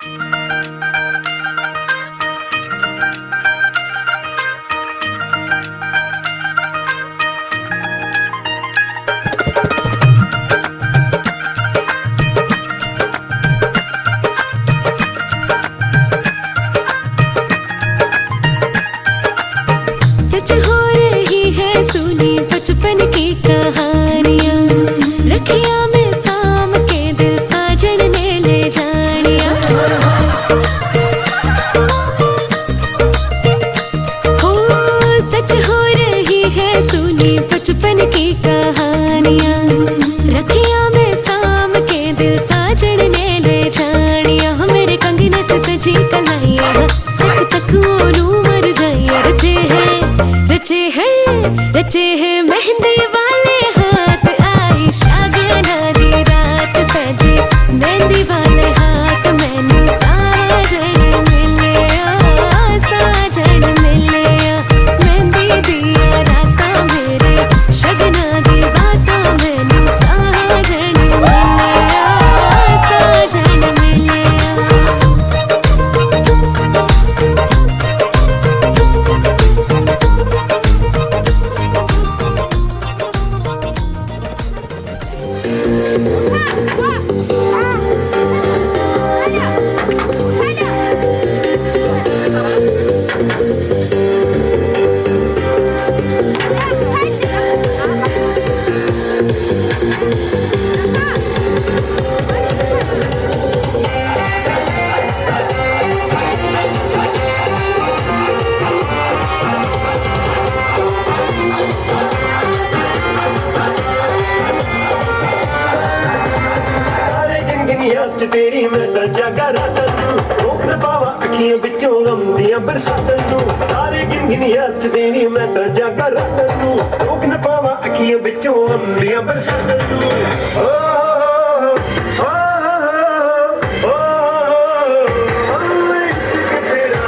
सच हो रही है सुनी बचपन की कहानियाँ, रखिया में साम के दिल साजन ने ले जानिया। हो सच हो रही है सुनी बचपन की कहानियाँ, रखिया में साम के दिल साजन ने ले जानिया। मेरे कंगने से सजी कलाइया तक तक ओनू मर जाइया। रचे हैं मेहंदी वाले हाथ, आई शागियाना दी रात सजे मेहंदी वाले हाथ। मैनू साजन मिलिया, साजन मिलिया। मेहंदी दिया रातां मेरे शगना दी बातां, मैनू साजन मिलिया, साजन मिलिया। तेरी मैं तो जागा रातां नूं, रोक ना पावा अखियां विचों गम दियां बरसातां नूं। तारे गिन गिन याद च तेरी मैं तो जागा रातां नूं, रोक ना पावा अखियां विचों गम दियां बरसातां नूं। ओ इश्क तेरा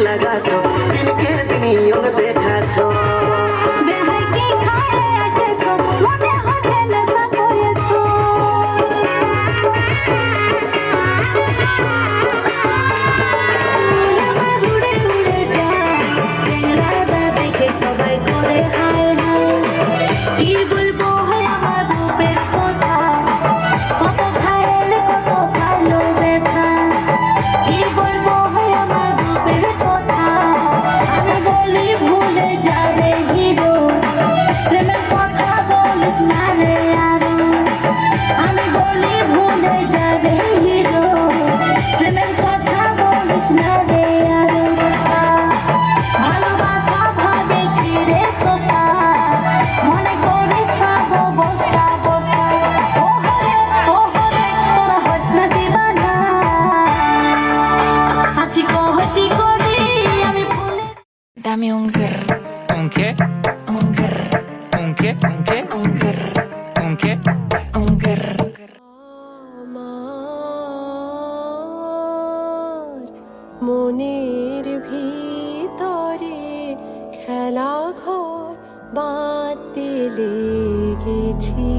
লাগাছো দিনকে দিন ইয়ং দেখাছো বেহাই কি খায় এসেছো মনে হচ্ছে নেশা করেছো উড়ে উড়ে যায় চেহারা দেখে সবাই করে হায় হায় কি বলবো হয় আমার রূপের কথা কত খাইলে কত ভালো ব্যথা কি বলবো হয় আমার রূপের কথা আমি বলি ভুলে যাবে হিরো প্রেমের কথা বলিস না রে আরো আমি বলি ভুলে যাবে হিরো প্রেমের কথা বলিস না রে আরো ভালোবাসা ভাবে ছিঁড়ে শোষা মনে করিস পাবো বস্তা বস্তা ও হরে তোরা হস না দিবানা আছি কহছি করি আমি ভুলে Dame un grr, ¿Un qué? un grr, ¿Un qué? ¿Un qué? un grr, ¿Un qué? un grr. মনের ভিতরে খেলা ঘর বাঁধতে লেগেছি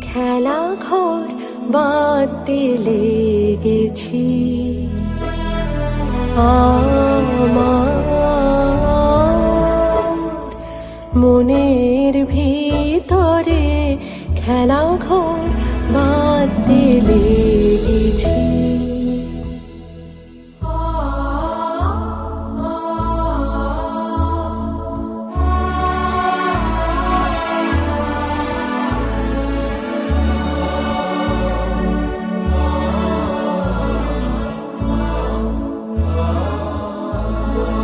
খেলা ঘর বাঁধতে লেগেছি আমার মনের ভিতরে খেলা ঘর বাঁধতে লেগেছি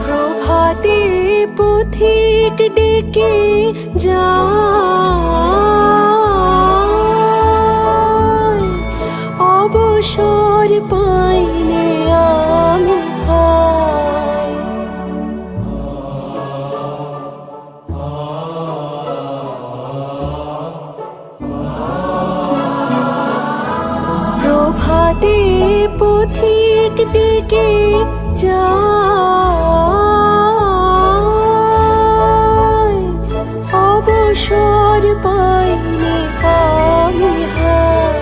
প্রভাতে পথিক ডেকে যায় অবসর পাইলে আমি হায় প্রভাতে পথিক ডেকে যায় অবসর পাইলে আমি হায়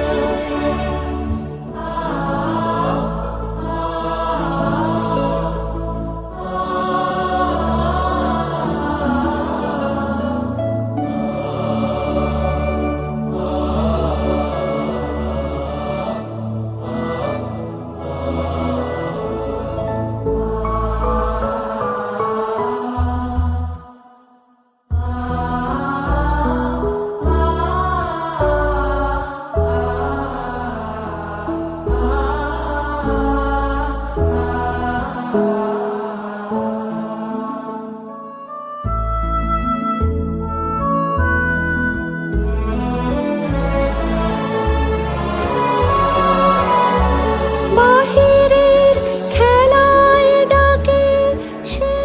বাহিরের খেলায় ডাকে সে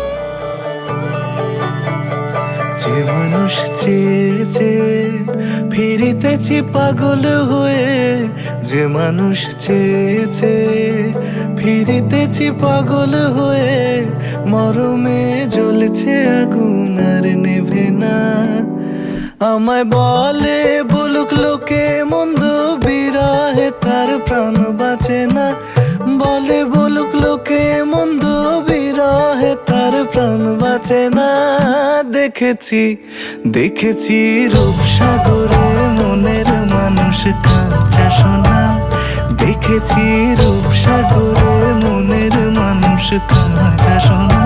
যে মানুষ চেয়েছে ফিরিতেছি পাগল হয়ে যে মানুষ চেয়েছে ফিরিতেছি পাগল হয়ে মরমে জ্বলছে আগুন আর নেভে না আমায় বলে বলুক লোকে মন্দ বিরহে তার প্রাণ বাঁচে না বলে বলুক লোকে মন্দ বিরহে তার প্রাণ বাঁচে না দেখেছি দেখেছি রূপসাগরে মনের মানুষ কাঁচা সোনা দেখেছি রূপসাগরে মনের মানুষ কাঁচা সোনা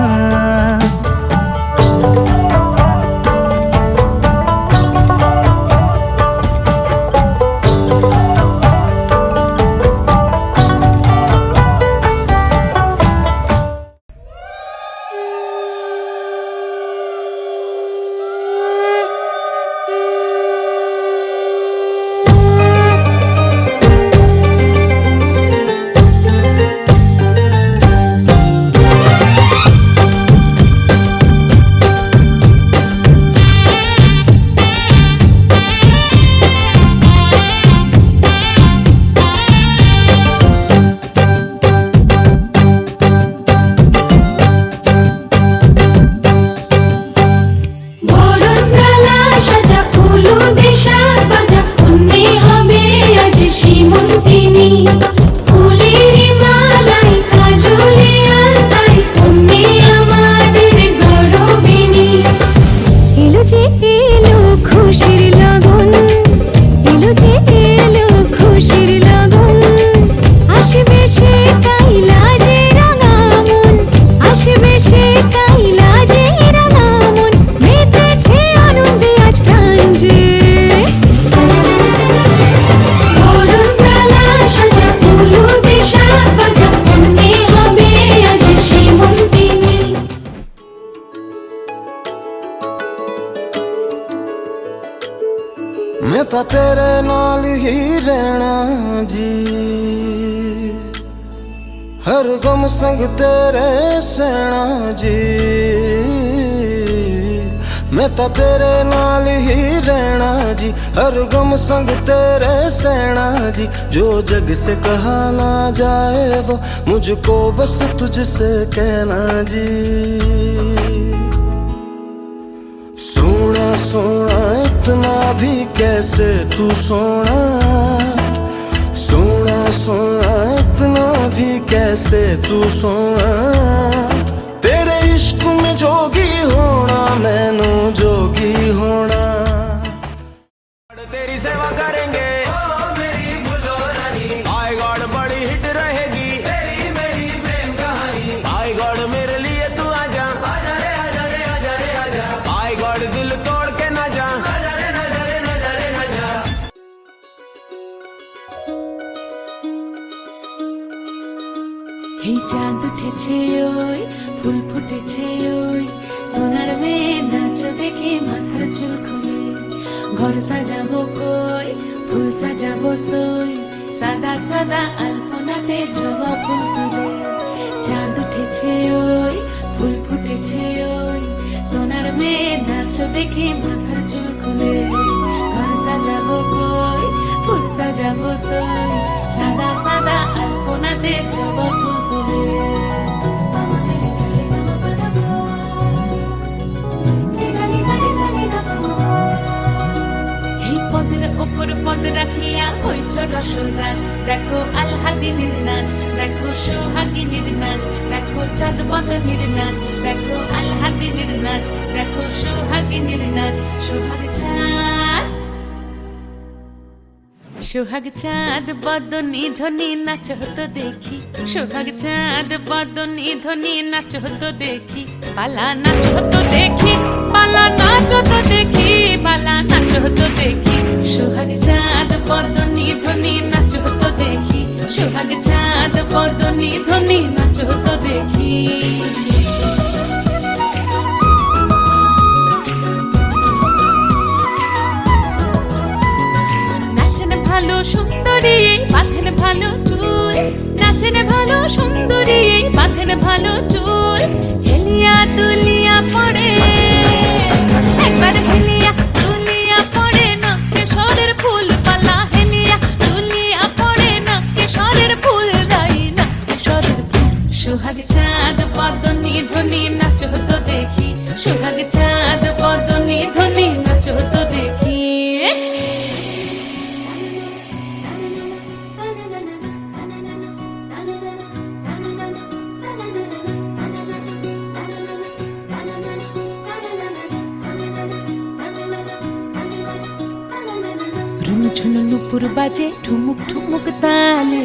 हर गम संग तेरे सैना जी मैं तो तेरे नाल ही रहना जी हर गम संग तेरे सहना जी जो जग से कहा ना जाए वो मुझको बस तुझसे कहना जी सोना सोना इतना भी कैसे तू सोना सोना सोना इतना भी कैसे तू सोना तेरे इश्क में जोगी होना मैनू जोगी होना तेरी सेवा करेंगे मेरी बुलो रानी आई गॉड बड़ी हिट रहेगी तेरी मेरी प्रेम कहानी आई गॉड मेरे लिए तू आजा आजा रे आजा रे आजा रे आजा आई गॉड दिल तोड़ के ना जा आजा रे ना जा रे ना जा रे ना जा এই চাঁদ উঠেছে ওই ফুল ফুটেছে ওই সোনার মেয়ে নাচ দেখে মাথার চুল খুলে ঘর সাজাবো কই ফুল সাজাবো সই সাদা সাদা আলপনাতে জবা ফুল তুলে চাঁদ উঠেছে ওই ফুল ফুটেছে ওই সোনার মেয়ে নাচ দেখে মাথার চুল খুলে ঘর সাজাবো কই ফুল সাজাবো সই সাদা সাদা আলপনাতে জবা ফুল তুলে এই পদের ওপর পদ রাখিয়া হইছ রসরাজ দেখো আলহাদিনের নাচ দেখো সোহাগিনীর নাচ দেখো চাঁদ বদনের নাচ দেখো আলহাদিনের নাচ দেখো সোহাগিনীর নাচ সোহাগ চাঁদ সোহাগ চাঁদ বদনী ধ্বনি নাচ হতো দেখি সোহাগ চাঁদ বদনী ধ্বনি নাচ হতো দেখি পালা নাচ হতো দেখি পালা নাচ হতো দেখি পালা নাচ হতো দেখি সোহাগ চাঁদ বদনী ধ্বনি নাচ হতো দেখি সোহাগ চাঁদ বদনী ধ্বনি নাচ হতো দেখি ভালো সুন্দরী বাঁধেন ভালো চুল নাচেন ভালো সুন্দরী বাঁধেন ভালো চুল হেলিয়া দুলিয়া পড়ে একবার হেলিয়া দুলিয়া পড়ে না কেশরের ফুল পালা হেলিয়া দুলিয়া পড়ে না কেশরের ফুল গাই না কেশরের ফুল সোহাগ চাঁদ বদনী ধ্বনি নাচ হতো দেখি সোহাগ চাঁদ বদনী ধ্বনি নাচ হতো দেখি ঝুনু নুপুর বাজে ঠুমুক ঠুমুক তালে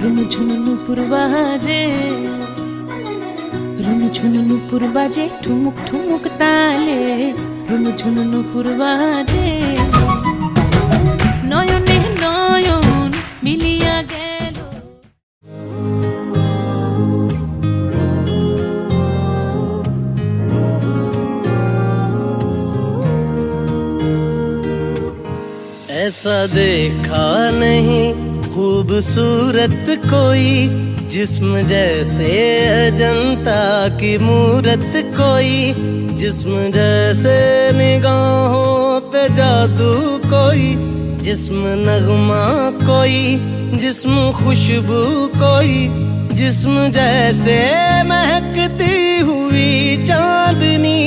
রুনু ঝুনু নুপুর বাজে রুনু ঝুনু নুপুর বাজে ঠুমুক ঠুমুক তালে রুনু ঝুনু নুপুর বাজে নয়নে নয়ন মিলিয়া গেল ऐसा देखा नहीं खूबसूरत कोई जिस्म जैसे अजंता की मूरत कोई जिस्म जैसे निगाहों पे जादू कोई जिस्म नगमा कोई जिस्म खुशबू कोई जिस्म जैसे महकती हुई चांदनी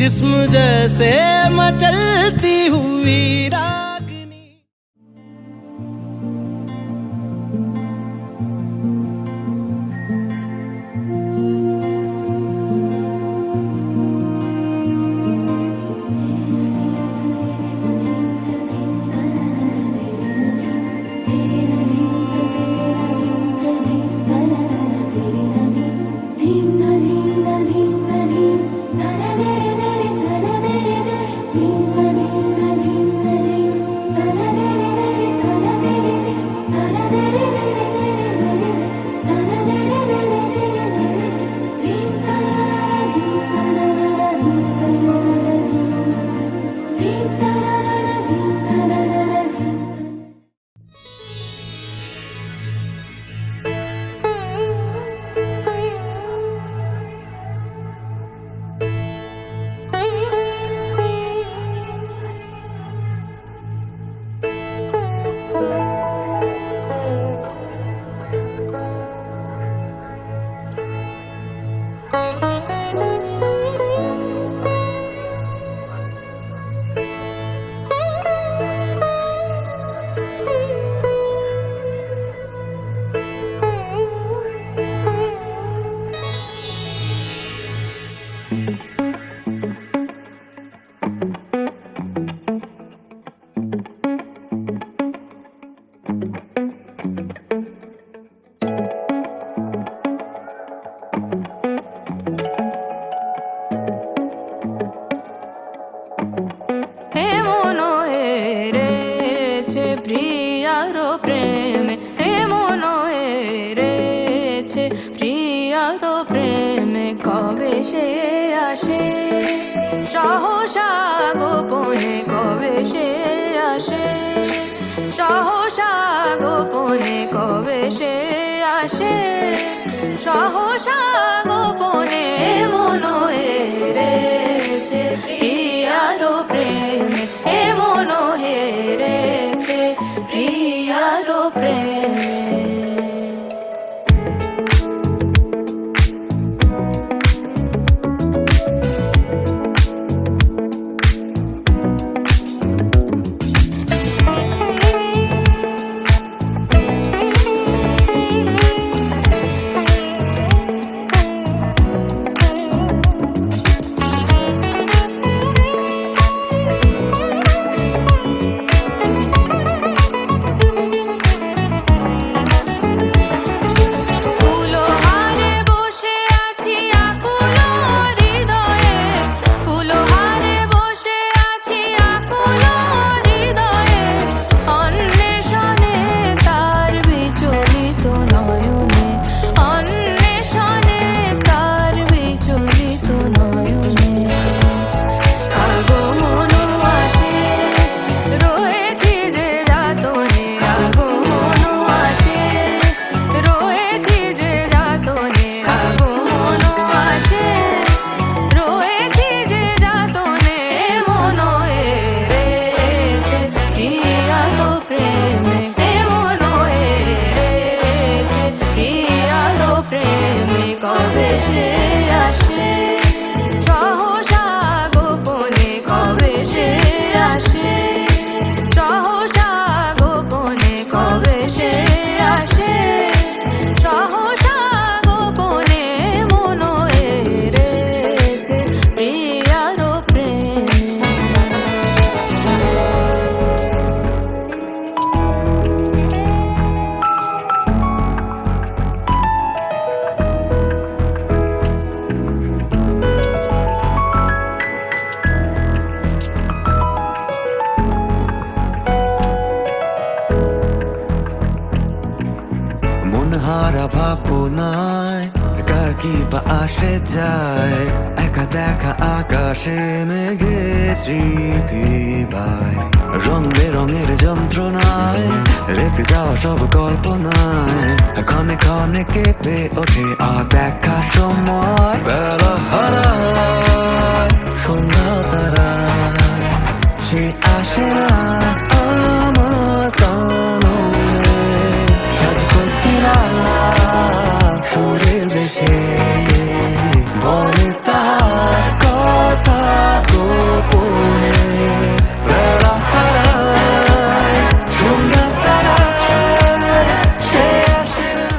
जिस्म जैसे मचलती हुई रागनी সে আসে, সহসা গোপনে কবে সে আসে, সহসা গোপনে কবে সে আসে, সহসা গোপনে মন হেরেছে প্রিয়ারো প্রেমে, এ মন হেরেছে প্রিয়ারো প্রেমে। হারা ভাবনায় কার কি বা আসে যায়, একা দেখা আকাশে মেঘে স্মৃতি বাই, রং বেরঙের যন্ত্রণায় রেখে যাওয়া সব কল্পনায় ক্ষণে ক্ষণে কেঁপে ওঠে দেখা সময়। বেলা হারায় সন্ধ্যা তারায় সে আসে না আমার কাননে, সাজকল্পিরা সুরের দেশে বলে তার কথা গোপনে। বেলা হারায় সন্ধ্যা তারায় সে আসে না।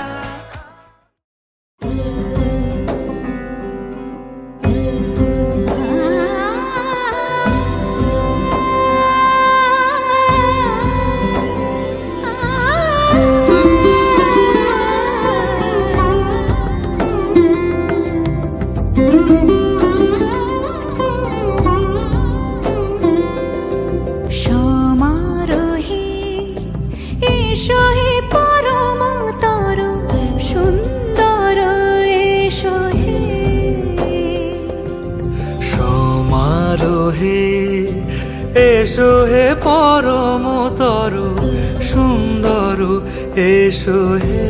সমারোহে এসো হে পরমতর সুন্দর, এসো হে সমারোহে এসো হে পরমতর সুন্দর, এসো হে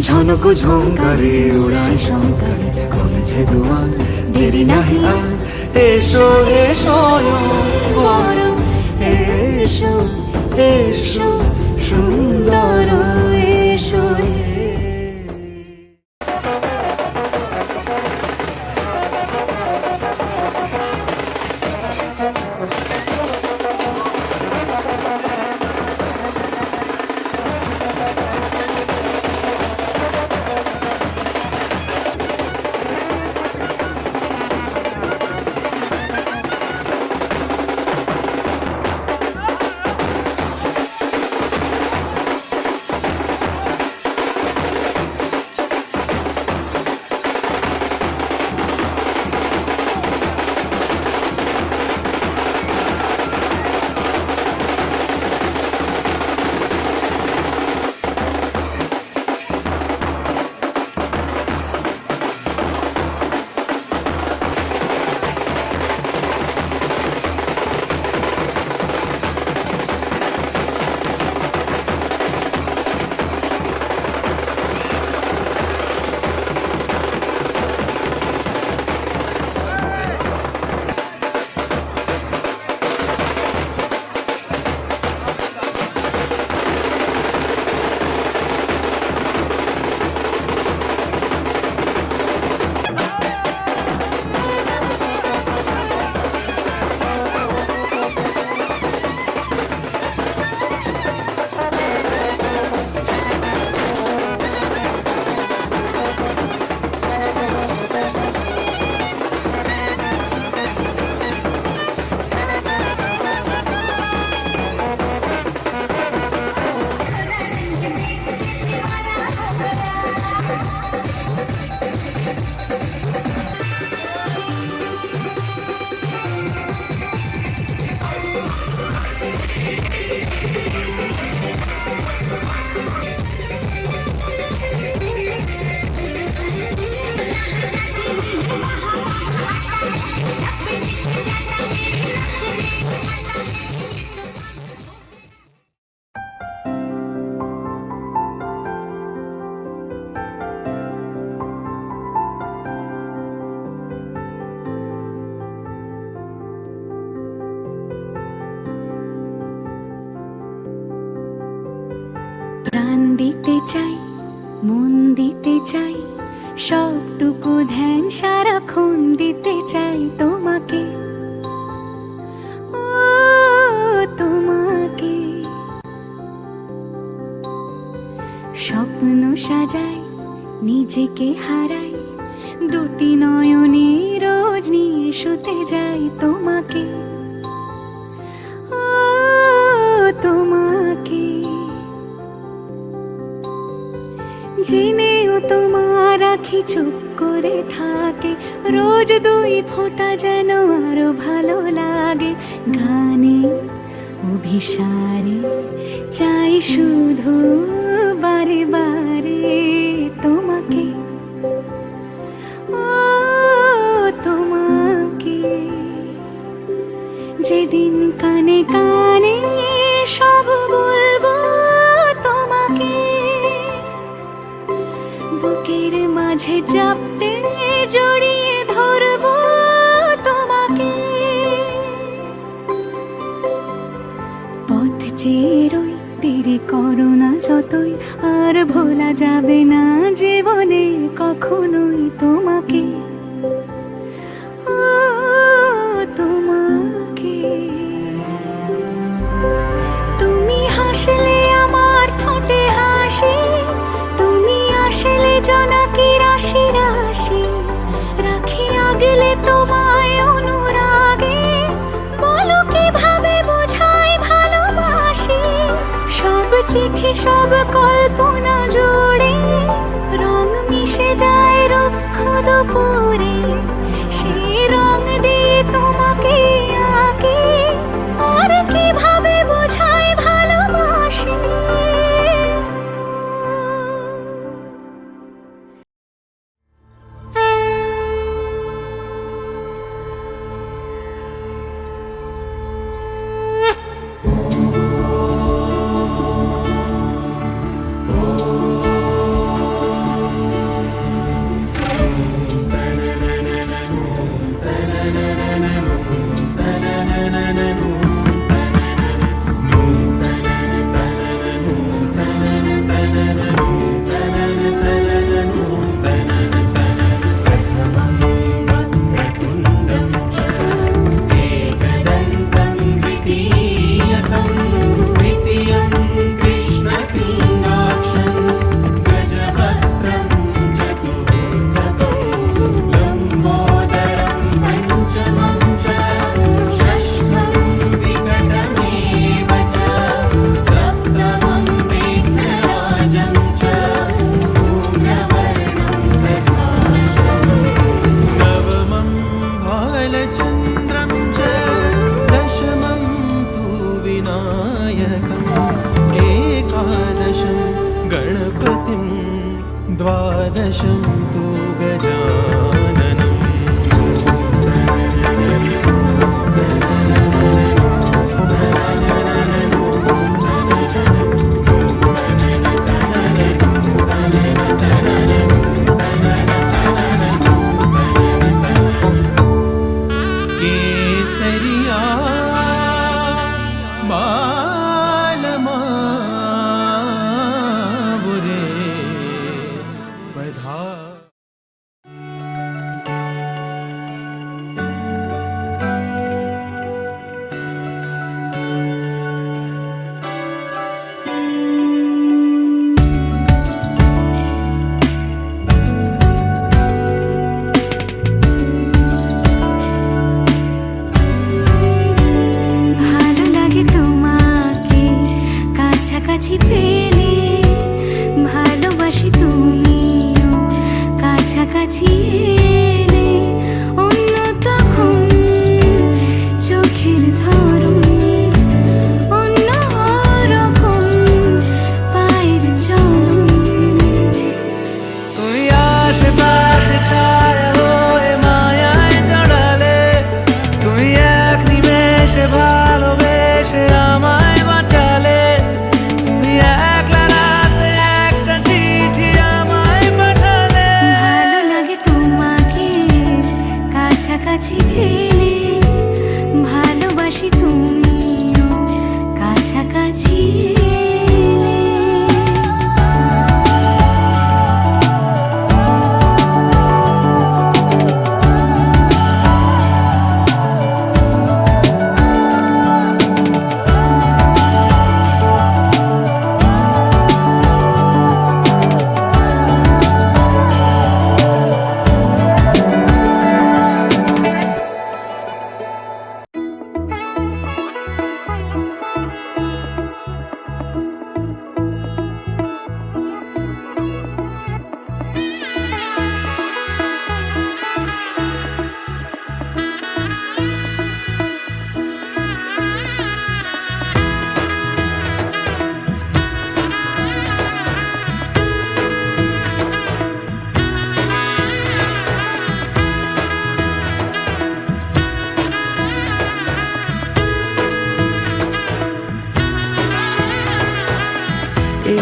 ঝনক ঝঙ্কারে উড়ান শঙ্কর, কমেছে দুয়ার দেরি নাহি আর, এসো হে স্বয়ং বর এসো এসো সুন্দর, এসো হে। প্রাণ দিতে চাই, মন দিতে চাই, সবটুকু ধ্যান সারাক্ষণ দিতে চাই তোমাকে, ও তোমাকে। স্বপ্ন সাজাই, নিজেকে হারাই, দুটি নয়নে রোজ নিয়ে শুতে যাই তোমাকে, ও তোমাকে। জেনেও তোমার আখি চুপ করে থাকে, রোজ দুই ফোঁটা যেন আরো ভালো লাগে। গানে অভিসারে চাই শুধু বারে বারে তোমাকে, ও তোমাকে। যেদিন কানে কানে সব বলবো তোমাকে, বুকের মাঝে চাপতে জড়িয়ে ধরবো তোমাকে। পথ চেয়ে রই, দেরি করো না যতই, আর ভোলা যাবে না জীবনে কখনোই তোমাকে, ও তোমাকে। তুমি হাসলে আমার ঠোঁটে হাসি, তুমি আসলে জোনাকি রাশি রাশি, রাখি আগলে তোমায় অনুরাগে, বলো কিভাবে বোঝাই ভালোবাসি। সব চিঠি সব কল্পনা জুড়ে রং মিশে যায় রুক্ষ দুপুরে, সে রং দিয়ে তোমাকে আঁকি, আর কিভাবে বোঝাই ভালোবাসি। द्वादशं तु गजाननम्। केसरिया बालमाबुरे बधा।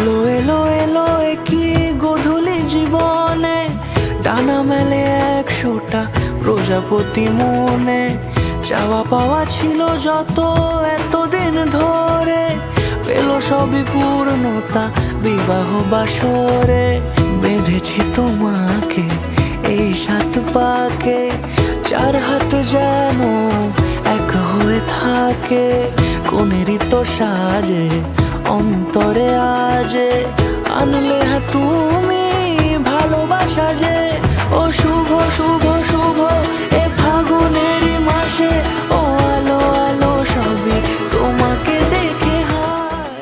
এলো এলো এলো কি গোধূলি জীবনে, ডানা মেলে 100টা প্রজাপতি মনে। চাওয়া পাওয়া ছিল যত এতদিন ধরে, পেল সবই পূর্ণতা বিবাহ বাসরে। বেঁধেছি তোমাকে এই 7 পাকে, 4 হাত যেন এক হয়ে থাকে। কোনেরই তো সাজে অন্তরে আজে, আনলে হ্যাঁ তুমি ভালোবাসা যে। ও শুভ শুভ শুভ এ ফাগুনেরই মাসে, ও আলো আলো সবই তোমাকে দেখে হায়।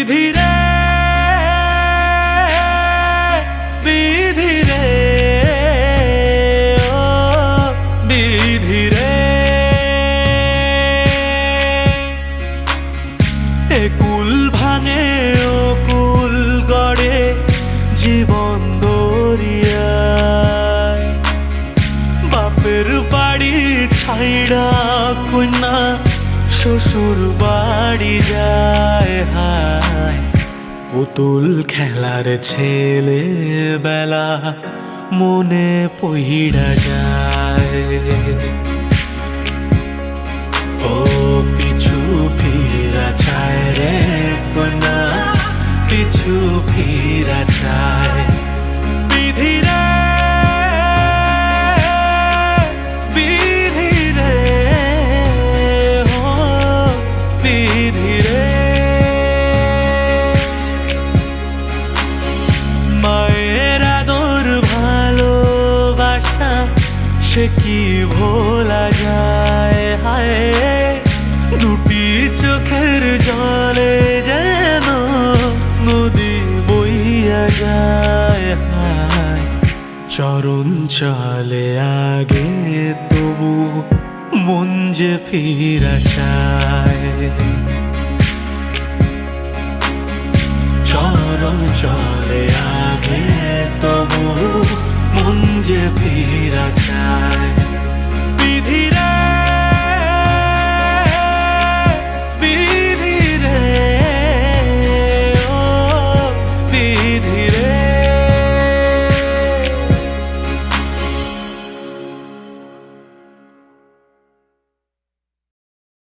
বিধি রে বিধি রে ও বিধি রে এ কুল ভাঙে ও কুল গড়ে জীবন দরিয়ায় বাপের বাড়ি ছাইড়া কন্যা শ্বশুর বাড়ি যায় হায় পুতুল খেলার ছেলে বেলা মনে পইড়া যায় ও পিছু ফিরা চায় রে কন্যা পিছু ফিরা চায় বিধি রে বিধি রে ও বিধি রে মায়ের আদর ভালোবাসা সে কি ভোলা যায় হায় দুটি চোখের জলে যেন নদী বইয়া যায় হায় চরণ চলে আগে তবু মন যে ফিরা চায় চরণ চলে আগে তবু মন যে ফিরা চায়